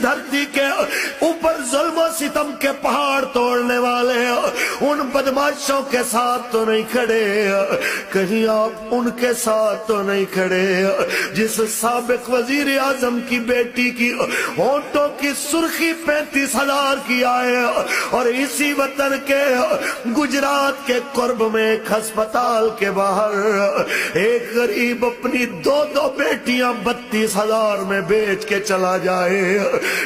دھرتی کے اوپر ظلم و ستم کے پہاڑ توڑنے والے ان بدماشوں کے ساتھ تو نہیں کھڑے، کہیں آپ ان کے ساتھ تو نہیں کھڑے جس سابق وزیر اعظم کی بیٹی کی ہونٹوں کی سرخی 35,000 کی آئے اور اسی وطن کے گجرات کے قرب میں ایک ہسپتال کے باہر ایک غریب اپنی 2 بیٹیاں 32,000 میں بیچ کے چلا جائے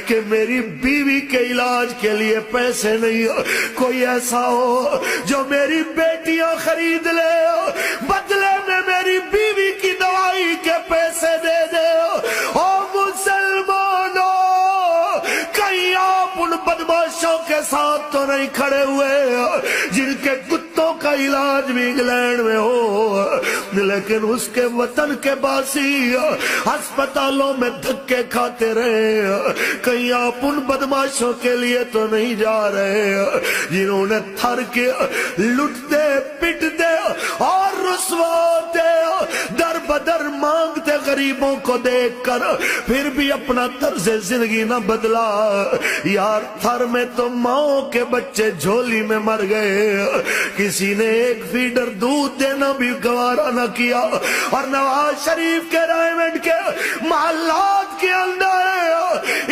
کہ میری بیوی کے علاج کے لیے پیسے نہیں، کوئی ایسا ہو جو میری بیٹیاں خرید لے بدلے میں میری بیوی کی دوائی کے پیسے دے دے۔ او مسلمانوں، کہیں آپ ان بدماشوں کے ساتھ تو نہیں کھڑے ہوئے جن کے کتوں کا علاج بھی انگلینڈ میں ہو لیکن اس کے وطن کے باسی ہسپتالوں میں دھکے کھاتے رہے، کہیں آپ ان بدماشوں کے لیے تو نہیں جا رہے جنہوں نے تھر کے لٹ دے پٹ دے اور رسوا دے در بدر مانگتے غریبوں کو دیکھ کر پھر بھی اپنا طرز زندگی نہ بدلا۔ یار تھر میں تو ماؤں کے بچے جھولی میں مر گئے، کسی نے ایک فیڈر دودھ دینا بھی گوارا نہ کیا، اور نواز شریف کے رائمنڈ کے محلات کے اندر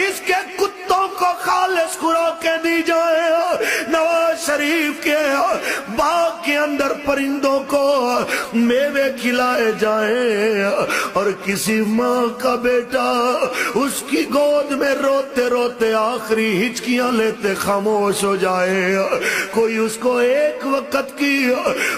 اس کے کتوں کو خالص خوراکیں دی جائیں، نواز شریف کے باغ کے اندر پرندوں کو میوے کھلائے جائیں، اور کسی ماں کا بیٹا اس کی گود میں روتے روتے آخری ہچکیاں لیتے خاموش ہو جائے، کوئی اس کو ایک وقت کی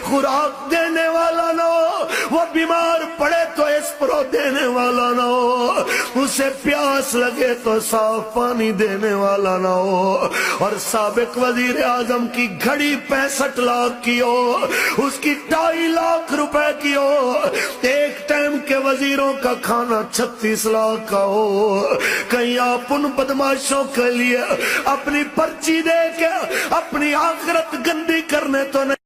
خوراک دینے والا نہ ہو، وہ بیمار پڑے تو اسپرو دینے والا نہ ہو، اسے پیاس لگے تو صاف پانی دینے والا نہ ہو، اور سابق وزیر اعظم کی گھڑی 65 لاکھ کی ہو، اس کی 2.5 لاکھ روپے کی ہو، ایک ٹائم کے وزیروں کا کھانا 36 لاکھ کا ہو، کہیں آپ ان بدماشوں کے لیے اپنی پرچی دے کے اپنی آخرت گندی کرنے تو نہیں